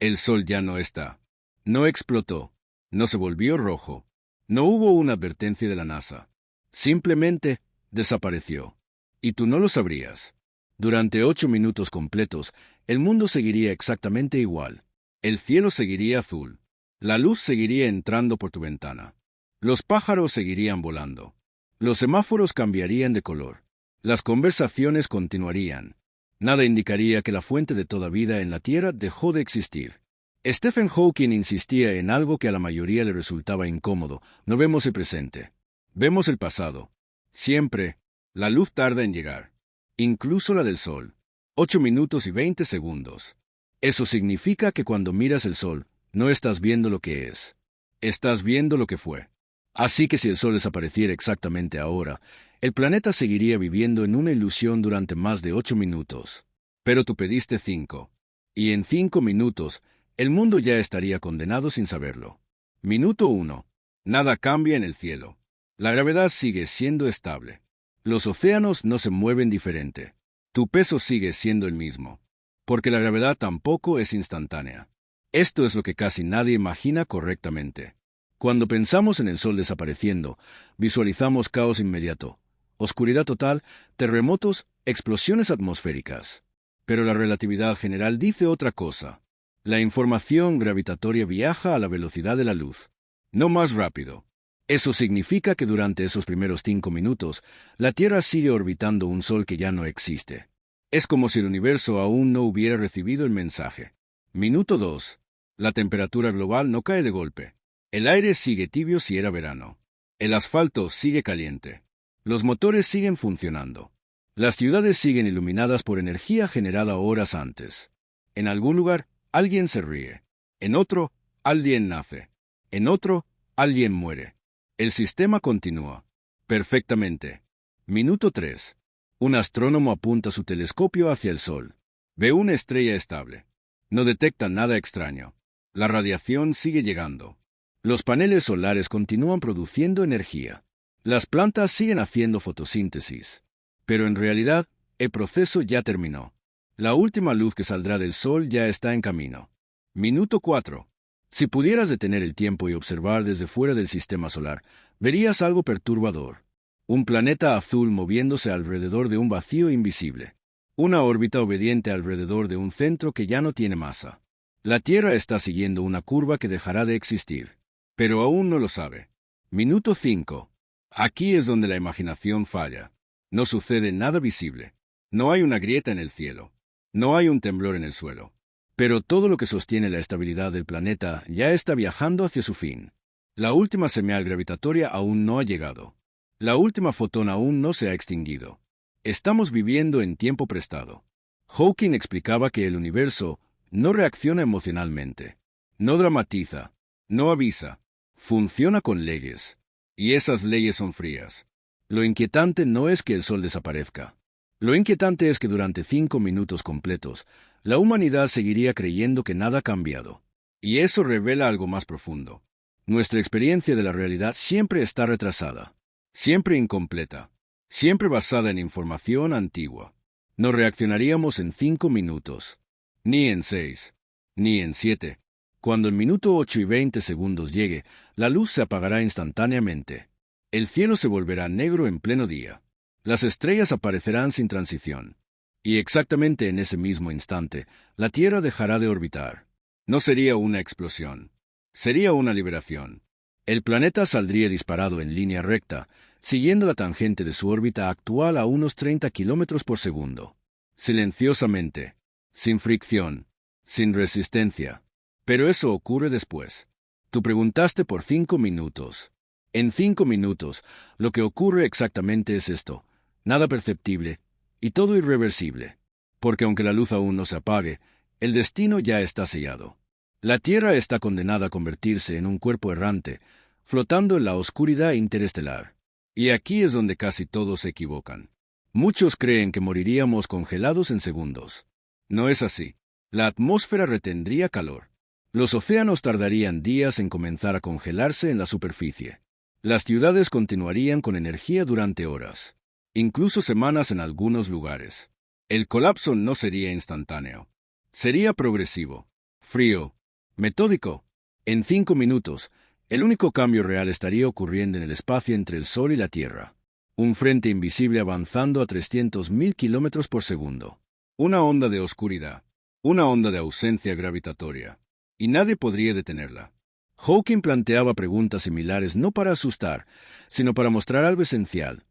El sol ya no está. No explotó. No se volvió rojo. No hubo una advertencia de la NASA. Simplemente desapareció. Y tú no lo sabrías. Durante 8 minutos completos, el mundo seguiría exactamente igual. El cielo seguiría azul. La luz seguiría entrando por tu ventana. Los pájaros seguirían volando. Los semáforos cambiarían de color. Las conversaciones continuarían. Nada indicaría que la fuente de toda vida en la Tierra dejó de existir. Stephen Hawking insistía en algo que a la mayoría le resultaba incómodo. No vemos el presente. Vemos el pasado. Siempre. La luz tarda en llegar. Incluso la del sol. 8 minutos y 20 segundos. Eso significa que cuando miras el sol, no estás viendo lo que es. Estás viendo lo que fue. Así que si el sol desapareciera exactamente ahora, el planeta seguiría viviendo en una ilusión durante más de 8 minutos. Pero tú pediste 5. Y en 5 minutos, el mundo ya estaría condenado sin saberlo. Minuto 1. Nada cambia en el cielo. La gravedad sigue siendo estable. Los océanos no se mueven diferente. Tu peso sigue siendo el mismo. Porque la gravedad tampoco es instantánea. Esto es lo que casi nadie imagina correctamente. Cuando pensamos en el sol desapareciendo, visualizamos caos inmediato, oscuridad total, terremotos, explosiones atmosféricas. Pero la relatividad general dice otra cosa. La información gravitatoria viaja a la velocidad de la luz, no más rápido. Eso significa que durante esos primeros 5 minutos, la Tierra sigue orbitando un sol que ya no existe. Es como si el universo aún no hubiera recibido el mensaje. Minuto 2. La temperatura global no cae de golpe. El aire sigue tibio si era verano. El asfalto sigue caliente. Los motores siguen funcionando. Las ciudades siguen iluminadas por energía generada horas antes. En algún lugar, alguien se ríe. En otro, alguien nace. En otro, alguien muere. El sistema continúa. Perfectamente. Minuto 3. Un astrónomo apunta su telescopio hacia el Sol. Ve una estrella estable. No detecta nada extraño. La radiación sigue llegando. Los paneles solares continúan produciendo energía. Las plantas siguen haciendo fotosíntesis. Pero en realidad, el proceso ya terminó. La última luz que saldrá del Sol ya está en camino. Minuto 4. Si pudieras detener el tiempo y observar desde fuera del sistema solar, verías algo perturbador. Un planeta azul moviéndose alrededor de un vacío invisible. Una órbita obediente alrededor de un centro que ya no tiene masa. La Tierra está siguiendo una curva que dejará de existir. Pero aún no lo sabe. Minuto 5. Aquí es donde la imaginación falla. No sucede nada visible. No hay una grieta en el cielo. No hay un temblor en el suelo. Pero todo lo que sostiene la estabilidad del planeta ya está viajando hacia su fin. La última señal gravitatoria aún no ha llegado. La última fotón aún no se ha extinguido. Estamos viviendo en tiempo prestado. Hawking explicaba que el universo no reacciona emocionalmente, no dramatiza, no avisa, funciona con leyes. Y esas leyes son frías. Lo inquietante no es que el sol desaparezca. Lo inquietante es que durante 5 minutos completos, la humanidad seguiría creyendo que nada ha cambiado. Y eso revela algo más profundo. Nuestra experiencia de la realidad siempre está retrasada, siempre incompleta, siempre basada en información antigua. No reaccionaríamos en 5 minutos, ni en 6, ni en 7. Cuando el minuto 8 y 20 segundos llegue, la luz se apagará instantáneamente. El cielo se volverá negro en pleno día. Las estrellas aparecerán sin transición. Y exactamente en ese mismo instante, la Tierra dejará de orbitar. No sería una explosión. Sería una liberación. El planeta saldría disparado en línea recta, siguiendo la tangente de su órbita actual a unos 30 kilómetros por segundo. Silenciosamente. Sin fricción. Sin resistencia. Pero eso ocurre después. Tú preguntaste por 5 minutos. En 5 minutos, lo que ocurre exactamente es esto. Nada perceptible, y todo irreversible. Porque aunque la luz aún no se apague, el destino ya está sellado. La Tierra está condenada a convertirse en un cuerpo errante, flotando en la oscuridad interestelar. Y aquí es donde casi todos se equivocan. Muchos creen que moriríamos congelados en segundos. No es así. La atmósfera retendría calor. Los océanos tardarían días en comenzar a congelarse en la superficie. Las ciudades continuarían con energía durante horas, incluso semanas en algunos lugares. El colapso no sería instantáneo. Sería progresivo, frío, metódico. En 5 minutos, el único cambio real estaría ocurriendo en el espacio entre el Sol y la Tierra. Un frente invisible avanzando a 300.000 kilómetros por segundo. Una onda de oscuridad. Una onda de ausencia gravitatoria. Y nadie podría detenerla. Hawking planteaba preguntas similares no para asustar, sino para mostrar algo esencial: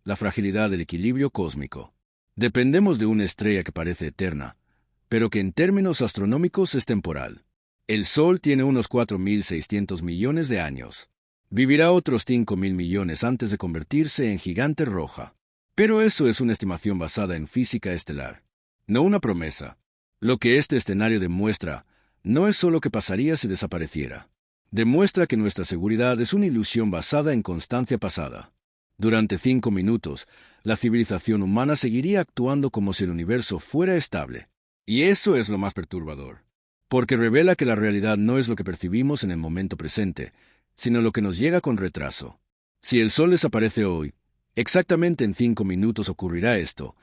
la fragilidad del equilibrio cósmico. Dependemos de una estrella que parece eterna, pero que en términos astronómicos es temporal. El Sol tiene unos 4.600 millones de años. Vivirá otros 5.000 millones antes de convertirse en gigante roja. Pero eso es una estimación basada en física estelar, no una promesa. Lo que este escenario demuestra no es solo que pasaría si desapareciera. Demuestra que nuestra seguridad es una ilusión basada en constancia pasada. Durante 5 minutos, la civilización humana seguiría actuando como si el universo fuera estable. Y eso es lo más perturbador, porque revela que la realidad no es lo que percibimos en el momento presente, sino lo que nos llega con retraso. Si el Sol desaparece hoy, exactamente en 5 minutos ocurrirá esto.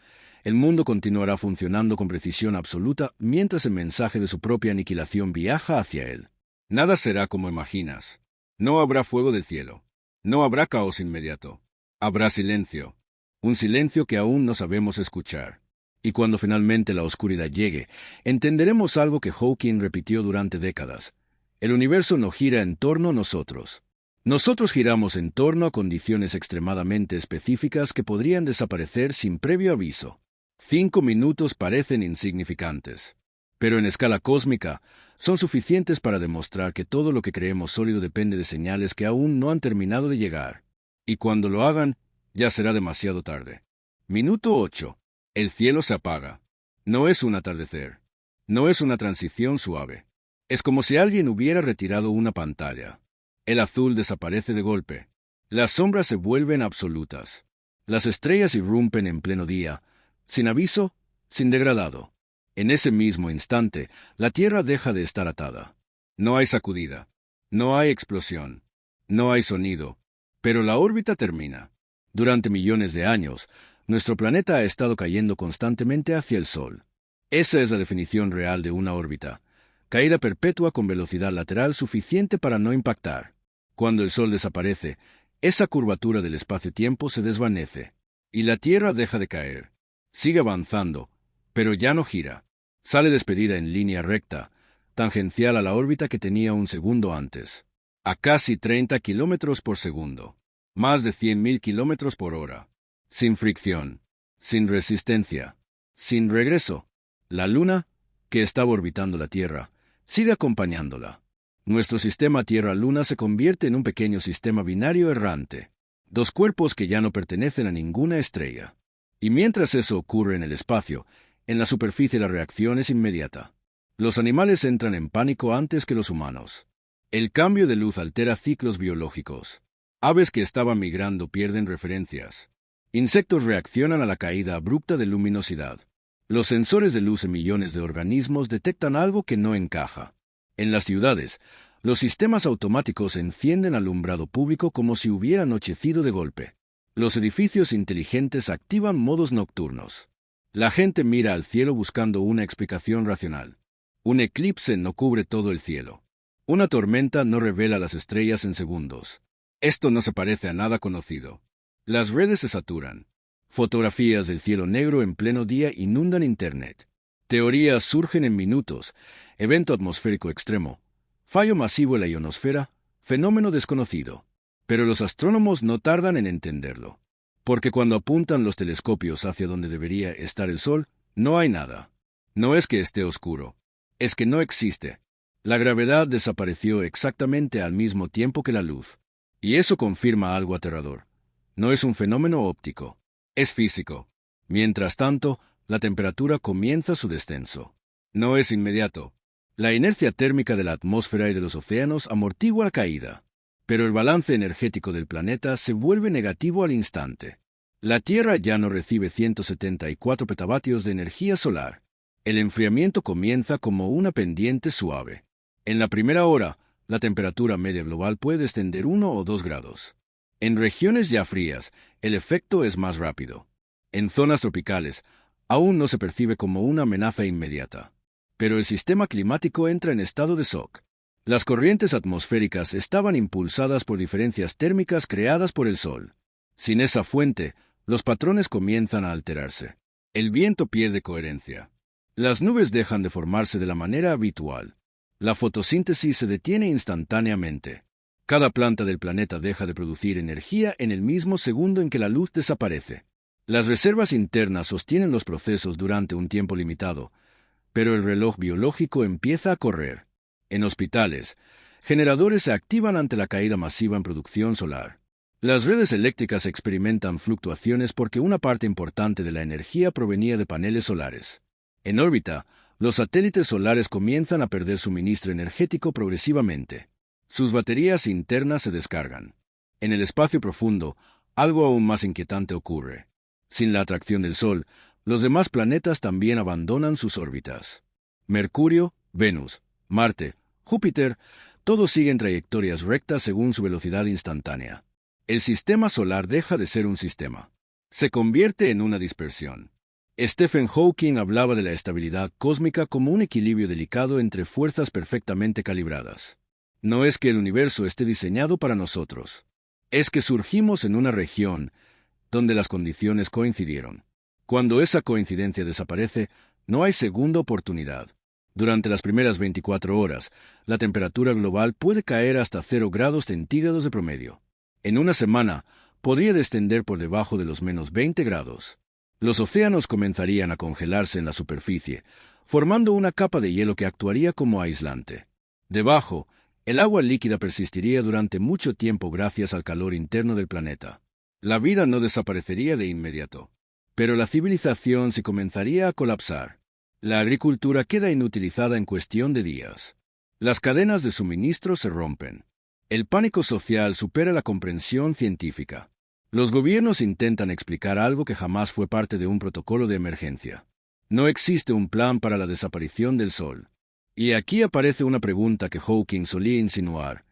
El mundo continuará funcionando con precisión absoluta mientras el mensaje de su propia aniquilación viaja hacia él. Nada será como imaginas. No habrá fuego del cielo. No habrá caos inmediato. Habrá silencio. Un silencio que aún no sabemos escuchar. Y cuando finalmente la oscuridad llegue, entenderemos algo que Hawking repitió durante décadas. El universo no gira en torno a nosotros. Nosotros giramos en torno a condiciones extremadamente específicas que podrían desaparecer sin previo aviso. 5 minutos parecen insignificantes, pero en escala cósmica son suficientes para demostrar que todo lo que creemos sólido depende de señales que aún no han terminado de llegar. Y cuando lo hagan, ya será demasiado tarde. Minuto 8. El cielo se apaga. No es un atardecer. No es una transición suave. Es como si alguien hubiera retirado una pantalla. El azul desaparece de golpe. Las sombras se vuelven absolutas. Las estrellas irrumpen en pleno día, sin aviso, sin degradado. En ese mismo instante, la Tierra deja de estar atada. No hay sacudida. No hay explosión. No hay sonido. Pero la órbita termina. Durante millones de años, nuestro planeta ha estado cayendo constantemente hacia el Sol. Esa es la definición real de una órbita: caída perpetua con velocidad lateral suficiente para no impactar. Cuando el Sol desaparece, esa curvatura del espacio-tiempo se desvanece, y la Tierra deja de caer. Sigue avanzando, pero ya no gira. Sale despedida en línea recta, tangencial a la órbita que tenía un segundo antes. A casi 30 kilómetros por segundo. Más de 100.000 kilómetros por hora. Sin fricción. Sin resistencia. Sin regreso. La Luna, que estaba orbitando la Tierra, sigue acompañándola. Nuestro sistema Tierra-Luna se convierte en un pequeño sistema binario errante. Dos cuerpos que ya no pertenecen a ninguna estrella. Y mientras eso ocurre en el espacio, en la superficie la reacción es inmediata. Los animales entran en pánico antes que los humanos. El cambio de luz altera ciclos biológicos. Aves que estaban migrando pierden referencias. Insectos reaccionan a la caída abrupta de luminosidad. Los sensores de luz en millones de organismos detectan algo que no encaja. En las ciudades, los sistemas automáticos encienden alumbrado público como si hubiera anochecido de golpe. Los edificios inteligentes activan modos nocturnos. La gente mira al cielo buscando una explicación racional. Un eclipse no cubre todo el cielo. Una tormenta no revela las estrellas en segundos. Esto no se parece a nada conocido. Las redes se saturan. Fotografías del cielo negro en pleno día inundan Internet. Teorías surgen en minutos. Evento atmosférico extremo. Fallo masivo en la ionosfera. Fenómeno desconocido. Pero los astrónomos no tardan en entenderlo. Porque cuando apuntan los telescopios hacia donde debería estar el Sol, no hay nada. No es que esté oscuro. Es que no existe. La gravedad desapareció exactamente al mismo tiempo que la luz. Y eso confirma algo aterrador. No es un fenómeno óptico. Es físico. Mientras tanto, la temperatura comienza su descenso. No es inmediato. La inercia térmica de la atmósfera y de los océanos amortigua la caída. Pero el balance energético del planeta se vuelve negativo al instante. La Tierra ya no recibe 174 petavatios de energía solar. El enfriamiento comienza como una pendiente suave. En la primera hora, la temperatura media global puede descender 1 o 2 grados. En regiones ya frías, el efecto es más rápido. En zonas tropicales, aún no se percibe como una amenaza inmediata. pero el sistema climático entra en estado de shock. Las corrientes atmosféricas estaban impulsadas por diferencias térmicas creadas por el Sol. Sin esa fuente, los patrones comienzan a alterarse. El viento pierde coherencia. Las nubes dejan de formarse de la manera habitual. La fotosíntesis se detiene instantáneamente. Cada planta del planeta deja de producir energía en el mismo segundo en que la luz desaparece. Las reservas internas sostienen los procesos durante un tiempo limitado, pero el reloj biológico empieza a correr. En hospitales, generadores se activan ante la caída masiva en producción solar. Las redes eléctricas experimentan fluctuaciones porque una parte importante de la energía provenía de paneles solares. En órbita, los satélites solares comienzan a perder suministro energético progresivamente. Sus baterías internas se descargan. En el espacio profundo, algo aún más inquietante ocurre. Sin la atracción del Sol, los demás planetas también abandonan sus órbitas. Mercurio, Venus, Marte, Júpiter, todos siguen trayectorias rectas según su velocidad instantánea. El sistema solar deja de ser un sistema. Se convierte en una dispersión. Stephen Hawking hablaba de la estabilidad cósmica como un equilibrio delicado entre fuerzas perfectamente calibradas. No es que el universo esté diseñado para nosotros. Es que surgimos en una región donde las condiciones coincidieron. Cuando esa coincidencia desaparece, no hay segunda oportunidad. Durante las primeras 24 horas, la temperatura global puede caer hasta 0 grados centígrados de promedio. En una semana, podría descender por debajo de los menos 20 grados. Los océanos comenzarían a congelarse en la superficie, formando una capa de hielo que actuaría como aislante. Debajo, el agua líquida persistiría durante mucho tiempo gracias al calor interno del planeta. La vida no desaparecería de inmediato, pero la civilización se comenzaría a colapsar. La agricultura queda inutilizada en cuestión de días. Las cadenas de suministro se rompen. El pánico social supera la comprensión científica. Los gobiernos intentan explicar algo que jamás fue parte de un protocolo de emergencia. No existe un plan para la desaparición del Sol. Y aquí aparece una pregunta que Hawking solía insinuar.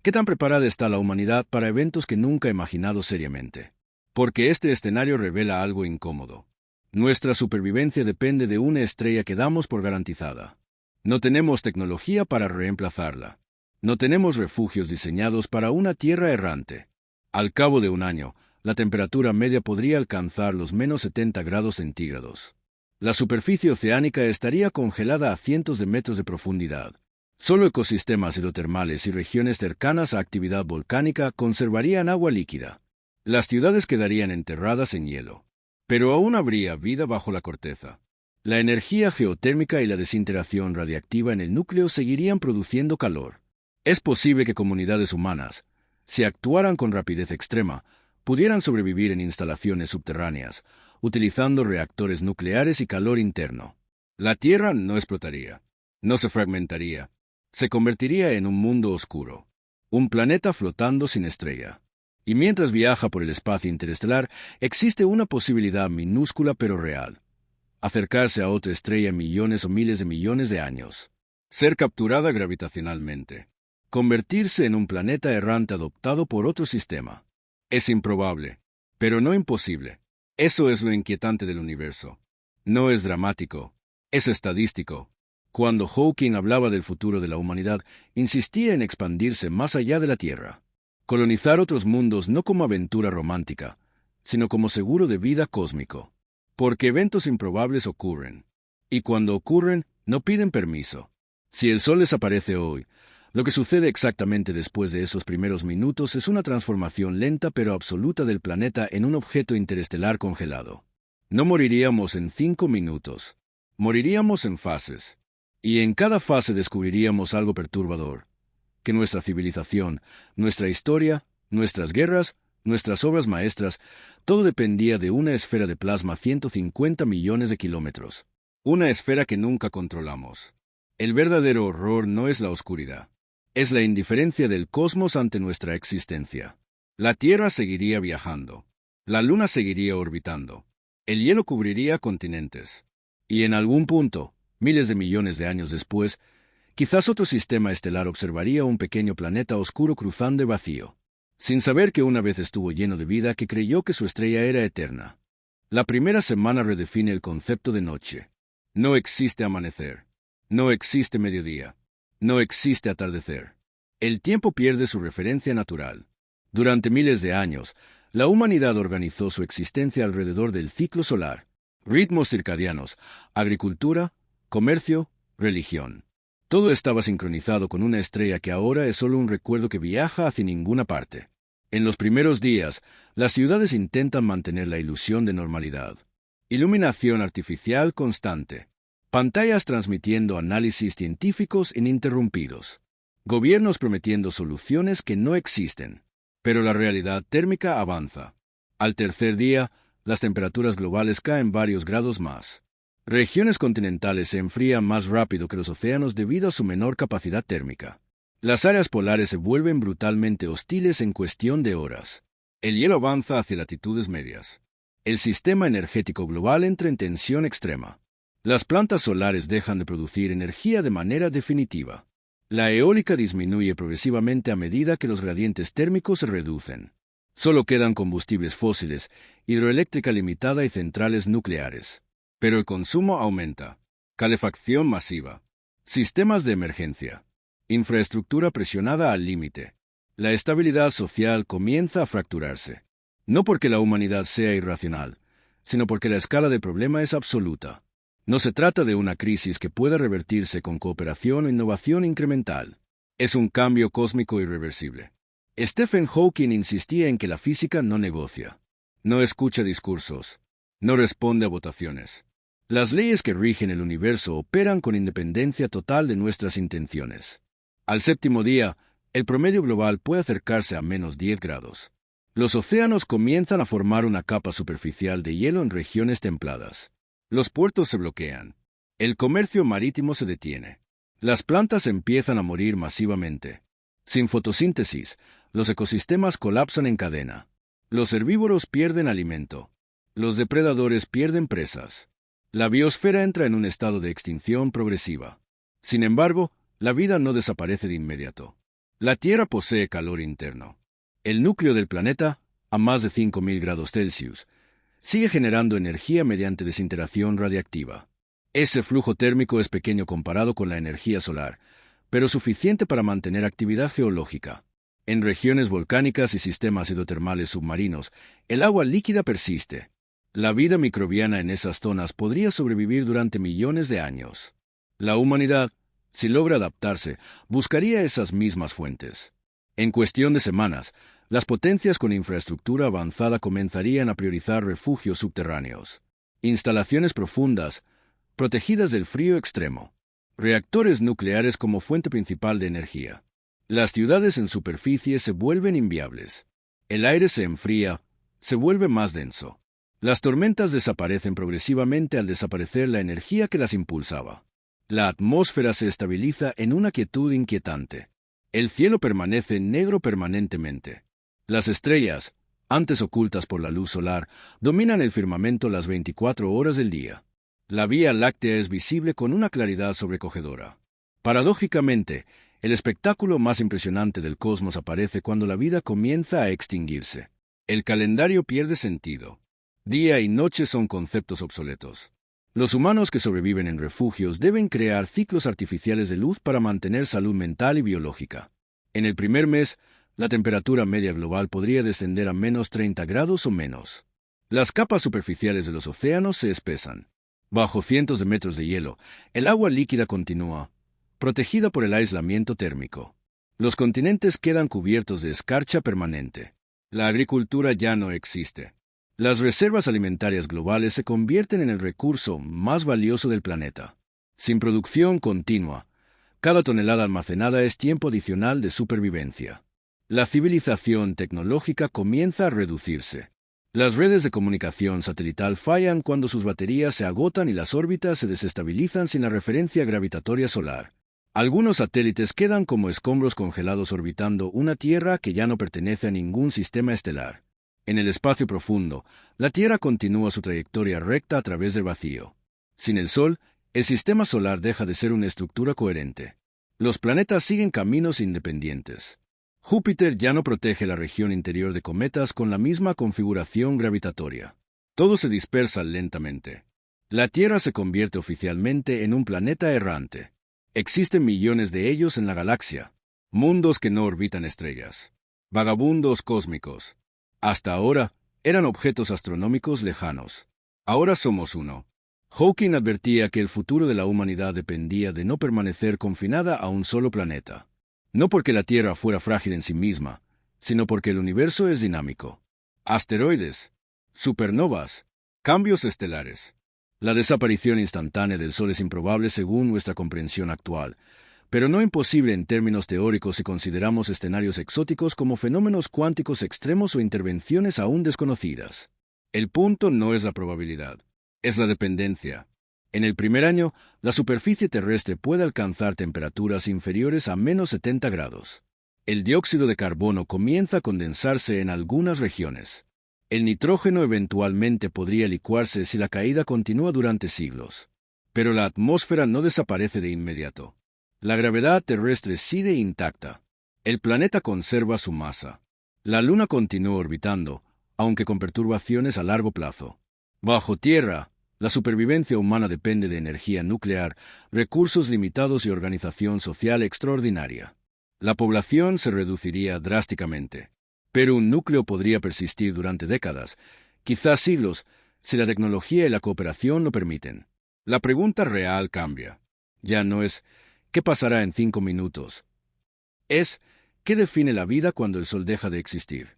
¿Qué tan preparada está la humanidad para eventos que nunca ha imaginado seriamente? Porque este escenario revela algo incómodo. Nuestra supervivencia depende de una estrella que damos por garantizada. No tenemos tecnología para reemplazarla. No tenemos refugios diseñados para una Tierra errante. Al cabo de un año, la temperatura media podría alcanzar los menos 70 grados centígrados. La superficie oceánica estaría congelada a cientos de metros de profundidad. Solo ecosistemas hidrotermales y regiones cercanas a actividad volcánica conservarían agua líquida. Las ciudades quedarían enterradas en hielo. Pero aún habría vida bajo la corteza. La energía geotérmica y la desintegración radiactiva en el núcleo seguirían produciendo calor. Es posible que comunidades humanas, si actuaran con rapidez extrema, pudieran sobrevivir en instalaciones subterráneas, utilizando reactores nucleares y calor interno. La Tierra no explotaría, no se fragmentaría, se convertiría en un mundo oscuro, un planeta flotando sin estrella. Y mientras viaja por el espacio interestelar, existe una posibilidad minúscula pero real: acercarse a otra estrella en millones o miles de millones de años, ser capturada gravitacionalmente, convertirse en un planeta errante adoptado por otro sistema. Es improbable, pero no imposible. Eso es lo inquietante del universo. No es dramático, es estadístico. Cuando Hawking hablaba del futuro de la humanidad, insistía en expandirse más allá de la Tierra. Colonizar otros mundos no como aventura romántica, sino como seguro de vida cósmico. Porque eventos improbables ocurren. Y cuando ocurren, no piden permiso. Si el Sol desaparece hoy, lo que sucede exactamente después de esos primeros minutos es una transformación lenta pero absoluta del planeta en un objeto interestelar congelado. No moriríamos en 5 minutos. Moriríamos en fases. Y en cada fase descubriríamos algo perturbador: que nuestra civilización, nuestra historia, nuestras guerras, nuestras obras maestras, todo dependía de una esfera de plasma 150 millones de kilómetros. Una esfera que nunca controlamos. El verdadero horror no es la oscuridad. Es la indiferencia del cosmos ante nuestra existencia. La Tierra seguiría viajando. La Luna seguiría orbitando. El hielo cubriría continentes. Y en algún punto, miles de millones de años después, quizás otro sistema estelar observaría un pequeño planeta oscuro cruzando el vacío, sin saber que una vez estuvo lleno de vida, que creyó que su estrella era eterna. La primera semana redefine el concepto de noche. No existe amanecer. No existe mediodía. No existe atardecer. El tiempo pierde su referencia natural. Durante miles de años, la humanidad organizó su existencia alrededor del ciclo solar, ritmos circadianos, agricultura, comercio, religión. Todo estaba sincronizado con una estrella que ahora es solo un recuerdo que viaja hacia ninguna parte. En los primeros días, las ciudades intentan mantener la ilusión de normalidad. Iluminación artificial constante. Pantallas transmitiendo análisis científicos ininterrumpidos. Gobiernos prometiendo soluciones que no existen. Pero la realidad térmica avanza. Al tercer día, las temperaturas globales caen varios grados más. Regiones continentales se enfrían más rápido que los océanos debido a su menor capacidad térmica. Las áreas polares se vuelven brutalmente hostiles en cuestión de horas. El hielo avanza hacia latitudes medias. El sistema energético global entra en tensión extrema. Las plantas solares dejan de producir energía de manera definitiva. La eólica disminuye progresivamente a medida que los gradientes térmicos se reducen. Solo quedan combustibles fósiles, hidroeléctrica limitada y centrales nucleares. Pero el consumo aumenta. Calefacción masiva. Sistemas de emergencia. Infraestructura presionada al límite. La estabilidad social comienza a fracturarse. No porque la humanidad sea irracional, sino porque la escala del problema es absoluta. No se trata de una crisis que pueda revertirse con cooperación o innovación incremental. Es un cambio cósmico irreversible. Stephen Hawking insistía en que la física no negocia, no escucha discursos, no responde a votaciones. Las leyes que rigen el universo operan con independencia total de nuestras intenciones. Al séptimo día, el promedio global puede acercarse a menos 10 grados. Los océanos comienzan a formar una capa superficial de hielo en regiones templadas. Los puertos se bloquean. El comercio marítimo se detiene. Las plantas empiezan a morir masivamente. Sin fotosíntesis, los ecosistemas colapsan en cadena. Los herbívoros pierden alimento. Los depredadores pierden presas. La biosfera entra en un estado de extinción progresiva. Sin embargo, la vida no desaparece de inmediato. La Tierra posee calor interno. El núcleo del planeta, a más de 5.000 grados Celsius, sigue generando energía mediante desintegración radiactiva. Ese flujo térmico es pequeño comparado con la energía solar, pero suficiente para mantener actividad geológica. En regiones volcánicas y sistemas hidrotermales submarinos, el agua líquida persiste. La vida microbiana en esas zonas podría sobrevivir durante millones de años. La humanidad, si logra adaptarse, buscaría esas mismas fuentes. En cuestión de semanas, las potencias con infraestructura avanzada comenzarían a priorizar refugios subterráneos, instalaciones profundas, protegidas del frío extremo, reactores nucleares como fuente principal de energía. Las ciudades en superficie se vuelven inviables. El aire se enfría, se vuelve más denso. Las tormentas desaparecen progresivamente al desaparecer la energía que las impulsaba. La atmósfera se estabiliza en una quietud inquietante. El cielo permanece negro permanentemente. Las estrellas, antes ocultas por la luz solar, dominan el firmamento las 24 horas del día. La Vía Láctea es visible con una claridad sobrecogedora. Paradójicamente, el espectáculo más impresionante del cosmos aparece cuando la vida comienza a extinguirse. El calendario pierde sentido. Día y noche son conceptos obsoletos. Los humanos que sobreviven en refugios deben crear ciclos artificiales de luz para mantener salud mental y biológica. En el primer mes, la temperatura media global podría descender a menos 30 grados o menos. Las capas superficiales de los océanos se espesan. Bajo cientos de metros de hielo, el agua líquida continúa, protegida por el aislamiento térmico. Los continentes quedan cubiertos de escarcha permanente. La agricultura ya no existe. Las reservas alimentarias globales se convierten en el recurso más valioso del planeta. Sin producción continua, cada tonelada almacenada es tiempo adicional de supervivencia. La civilización tecnológica comienza a reducirse. Las redes de comunicación satelital fallan cuando sus baterías se agotan y las órbitas se desestabilizan sin la referencia gravitatoria solar. Algunos satélites quedan como escombros congelados orbitando una Tierra que ya no pertenece a ningún sistema estelar. En el espacio profundo, la Tierra continúa su trayectoria recta a través del vacío. Sin el Sol, el sistema solar deja de ser una estructura coherente. Los planetas siguen caminos independientes. Júpiter ya no protege la región interior de cometas con la misma configuración gravitatoria. Todo se dispersa lentamente. La Tierra se convierte oficialmente en un planeta errante. Existen millones de ellos en la galaxia, mundos que no orbitan estrellas, vagabundos cósmicos. Hasta ahora, eran objetos astronómicos lejanos. Ahora somos uno. Hawking advertía que el futuro de la humanidad dependía de no permanecer confinada a un solo planeta. No porque la Tierra fuera frágil en sí misma, sino porque el universo es dinámico. Asteroides, supernovas, cambios estelares. La desaparición instantánea del Sol es improbable según nuestra comprensión actual, pero no imposible en términos teóricos si consideramos escenarios exóticos como fenómenos cuánticos extremos o intervenciones aún desconocidas. El punto no es la probabilidad, es la dependencia. En el primer año, la superficie terrestre puede alcanzar temperaturas inferiores a -70 grados. El dióxido de carbono comienza a condensarse en algunas regiones. El nitrógeno eventualmente podría licuarse si la caída continúa durante siglos. Pero la atmósfera no desaparece de inmediato. La gravedad terrestre sigue intacta. El planeta conserva su masa. La Luna continúa orbitando, aunque con perturbaciones a largo plazo. Bajo tierra, la supervivencia humana depende de energía nuclear, recursos limitados y organización social extraordinaria. La población se reduciría drásticamente, pero un núcleo podría persistir durante décadas, quizás siglos, si la tecnología y la cooperación lo permiten. La pregunta real cambia. Ya no es ¿qué pasará en 5 minutos? Es ¿qué define la vida cuando el Sol deja de existir?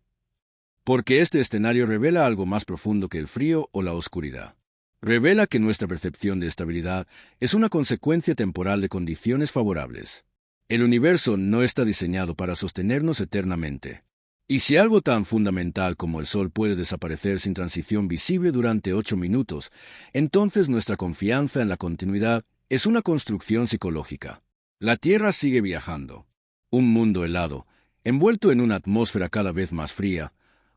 Porque este escenario revela algo más profundo que el frío o la oscuridad. Revela que nuestra percepción de estabilidad es una consecuencia temporal de condiciones favorables. El universo no está diseñado para sostenernos eternamente. Y si algo tan fundamental como el Sol puede desaparecer sin transición visible durante 8 minutos, entonces nuestra confianza en la continuidad es una construcción psicológica. La Tierra sigue viajando. Un mundo helado, envuelto en una atmósfera cada vez más fría,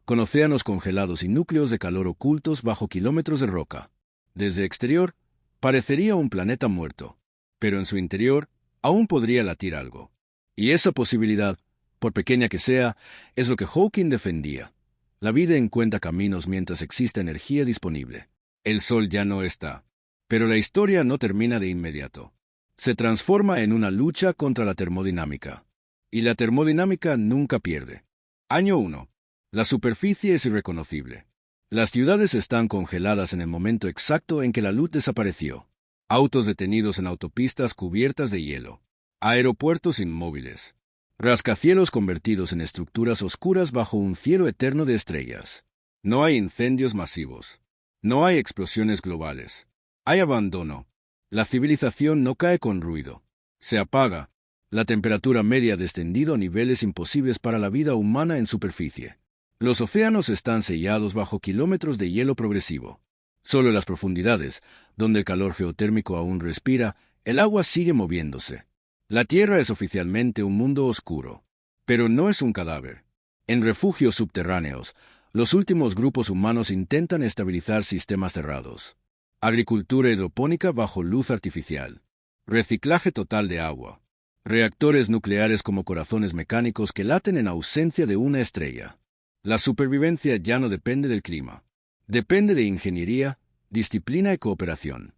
con océanos congelados y núcleos de calor ocultos bajo kilómetros de roca. Desde exterior, parecería un planeta muerto, pero en su interior aún podría latir algo. Y esa posibilidad, por pequeña que sea, es lo que Hawking defendía. La vida encuentra caminos mientras exista energía disponible. El Sol ya no está, pero la historia no termina de inmediato. Se transforma en una lucha contra la termodinámica. Y la termodinámica nunca pierde. Año 1. La superficie es irreconocible. Las ciudades están congeladas en el momento exacto en que la luz desapareció. Autos detenidos en autopistas cubiertas de hielo. Aeropuertos inmóviles. Rascacielos convertidos en estructuras oscuras bajo un cielo eterno de estrellas. No hay incendios masivos. No hay explosiones globales. Hay abandono. La civilización no cae con ruido. Se apaga. La temperatura media ha descendido a niveles imposibles para la vida humana en superficie. Los océanos están sellados bajo kilómetros de hielo progresivo. Solo en las profundidades, donde el calor geotérmico aún respira, el agua sigue moviéndose. La Tierra es oficialmente un mundo oscuro, pero no es un cadáver. En refugios subterráneos, los últimos grupos humanos intentan estabilizar sistemas cerrados. Agricultura hidropónica bajo luz artificial. Reciclaje total de agua. Reactores nucleares como corazones mecánicos que laten en ausencia de una estrella. La supervivencia ya no depende del clima. Depende de ingeniería, disciplina y cooperación.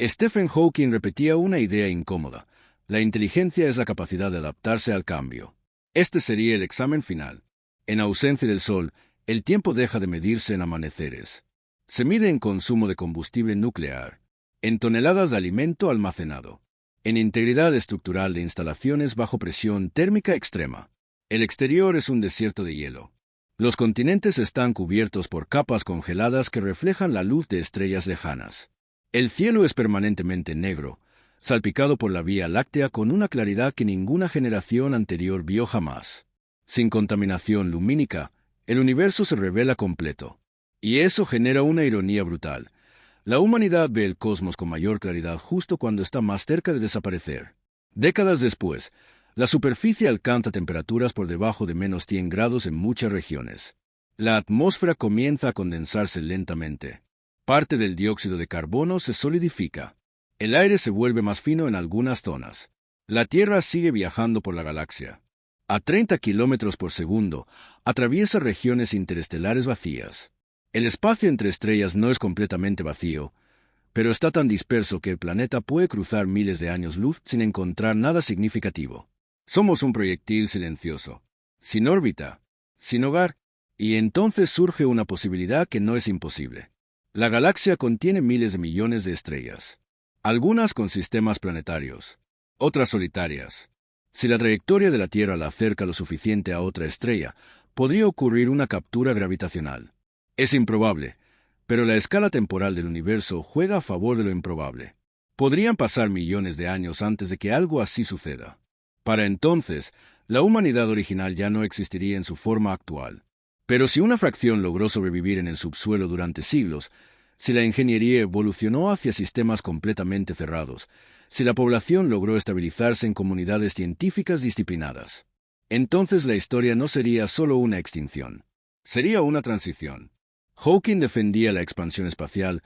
Stephen Hawking repetía una idea incómoda. La inteligencia es la capacidad de adaptarse al cambio. Este sería el examen final. En ausencia del Sol, el tiempo deja de medirse en amaneceres. Se mide en consumo de combustible nuclear, en toneladas de alimento almacenado, en integridad estructural de instalaciones bajo presión térmica extrema. El exterior es un desierto de hielo. Los continentes están cubiertos por capas congeladas que reflejan la luz de estrellas lejanas. El cielo es permanentemente negro, salpicado por la Vía Láctea con una claridad que ninguna generación anterior vio jamás. Sin contaminación lumínica, el universo se revela completo. Y eso genera una ironía brutal. La humanidad ve el cosmos con mayor claridad justo cuando está más cerca de desaparecer. Décadas después, la superficie alcanza temperaturas por debajo de -100 grados en muchas regiones. La atmósfera comienza a condensarse lentamente. Parte del dióxido de carbono se solidifica. El aire se vuelve más fino en algunas zonas. La Tierra sigue viajando por la galaxia. A 30 kilómetros por segundo, atraviesa regiones interestelares vacías. El espacio entre estrellas no es completamente vacío. pero está tan disperso que el planeta puede cruzar miles de años luz sin encontrar nada significativo. Somos un proyectil silencioso, sin órbita, sin hogar, y entonces surge una posibilidad que no es imposible. La galaxia contiene miles de millones de estrellas, algunas con sistemas planetarios, otras solitarias. Si la trayectoria de la Tierra la acerca lo suficiente a otra estrella, podría ocurrir una captura gravitacional. Es improbable, pero la escala temporal del universo juega a favor de lo improbable. Podrían pasar millones de años antes de que algo así suceda. Para entonces, la humanidad original ya no existiría en su forma actual. Pero si una fracción logró sobrevivir en el subsuelo durante siglos, si la ingeniería evolucionó hacia sistemas completamente cerrados, si la población logró estabilizarse en comunidades científicas disciplinadas, entonces la historia no sería solo una extinción, sería una transición. Hawking defendía la expansión espacial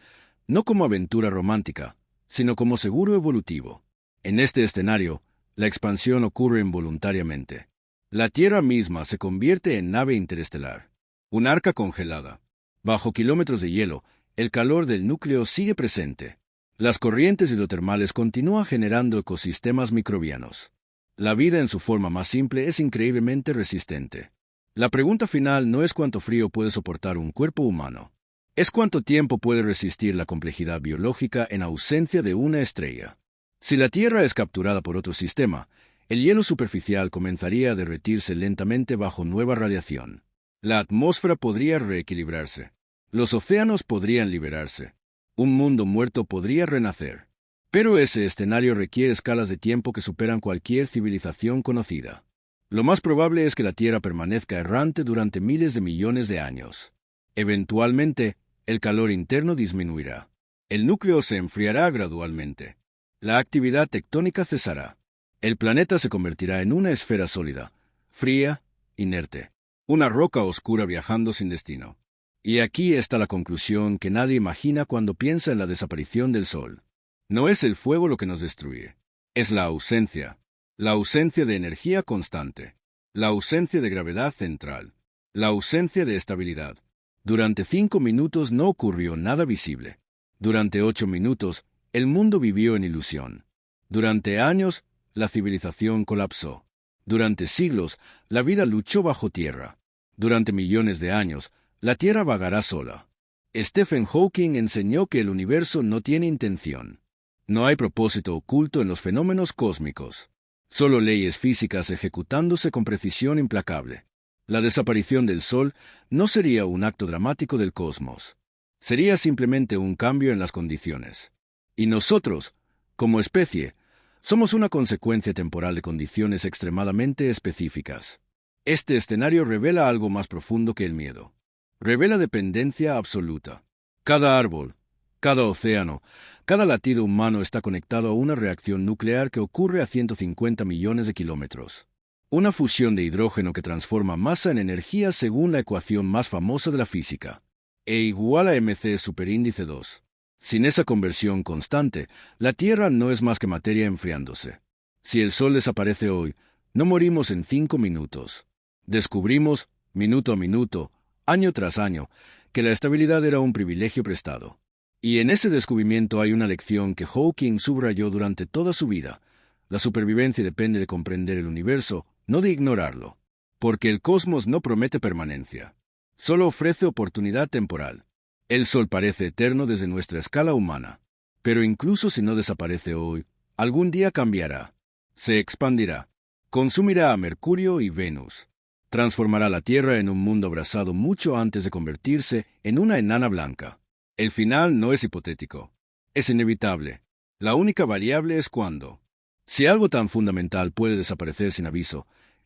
no como aventura romántica, sino como seguro evolutivo. En este escenario, la expansión ocurre involuntariamente. La Tierra misma se convierte en nave interestelar, un arca congelada. Bajo kilómetros de hielo, el calor del núcleo sigue presente. Las corrientes hidrotermales continúan generando ecosistemas microbianos. La vida en su forma más simple es increíblemente resistente. La pregunta final no es cuánto frío puede soportar un cuerpo humano. Es cuánto tiempo puede resistir la complejidad biológica en ausencia de una estrella. Si la Tierra es capturada por otro sistema, el hielo superficial comenzaría a derretirse lentamente bajo nueva radiación. La atmósfera podría reequilibrarse. Los océanos podrían liberarse. Un mundo muerto podría renacer. Pero ese escenario requiere escalas de tiempo que superan cualquier civilización conocida. Lo más probable es que la Tierra permanezca errante durante miles de millones de años. Eventualmente, el calor interno disminuirá. El núcleo se enfriará gradualmente. La actividad tectónica cesará. El planeta se convertirá en una esfera sólida, fría, inerte. Una roca oscura viajando sin destino. Y aquí está la conclusión que nadie imagina cuando piensa en la desaparición del Sol. No es el fuego lo que nos destruye. Es la ausencia de energía constante, la ausencia de gravedad central, la ausencia de estabilidad. Durante 5 minutos no ocurrió nada visible. Durante 8 minutos, el mundo vivió en ilusión. Durante años, la civilización colapsó. Durante siglos, la vida luchó bajo tierra. Durante millones de años, la Tierra vagará sola. Stephen Hawking enseñó que el universo no tiene intención. No hay propósito oculto en los fenómenos cósmicos. Solo leyes físicas ejecutándose con precisión implacable. La desaparición del Sol no sería un acto dramático del cosmos. Sería simplemente un cambio en las condiciones. Y nosotros, como especie, somos una consecuencia temporal de condiciones extremadamente específicas. Este escenario revela algo más profundo que el miedo. Revela dependencia absoluta. Cada árbol, cada océano, cada latido humano está conectado a una reacción nuclear que ocurre a 150 millones de kilómetros. Una fusión de hidrógeno que transforma masa en energía según la ecuación más famosa de la física, E igual a mc superíndice 2. Sin esa conversión constante, la Tierra no es más que materia enfriándose. Si el Sol desaparece hoy, no morimos en 5 minutos. Descubrimos, minuto a minuto, año tras año, que la estabilidad era un privilegio prestado. Y en ese descubrimiento hay una lección que Hawking subrayó durante toda su vida. La supervivencia depende de comprender el universo, no de ignorarlo. Porque el cosmos no promete permanencia. Solo ofrece oportunidad temporal. El Sol parece eterno desde nuestra escala humana. Pero incluso si no desaparece hoy, algún día cambiará. Se expandirá. Consumirá a Mercurio y Venus. Transformará la Tierra en un mundo abrasado mucho antes de convertirse en una enana blanca. El final no es hipotético. Es inevitable. La única variable es cuándo. Si algo tan fundamental puede desaparecer sin aviso,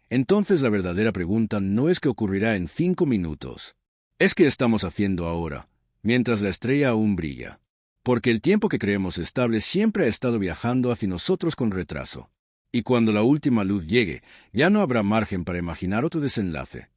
entonces la verdadera pregunta no es qué ocurrirá en 5 minutos. Es qué estamos haciendo ahora, mientras la estrella aún brilla. Porque el tiempo que creemos estable siempre ha estado viajando hacia nosotros con retraso. Y cuando la última luz llegue, ya no habrá margen para imaginar otro desenlace.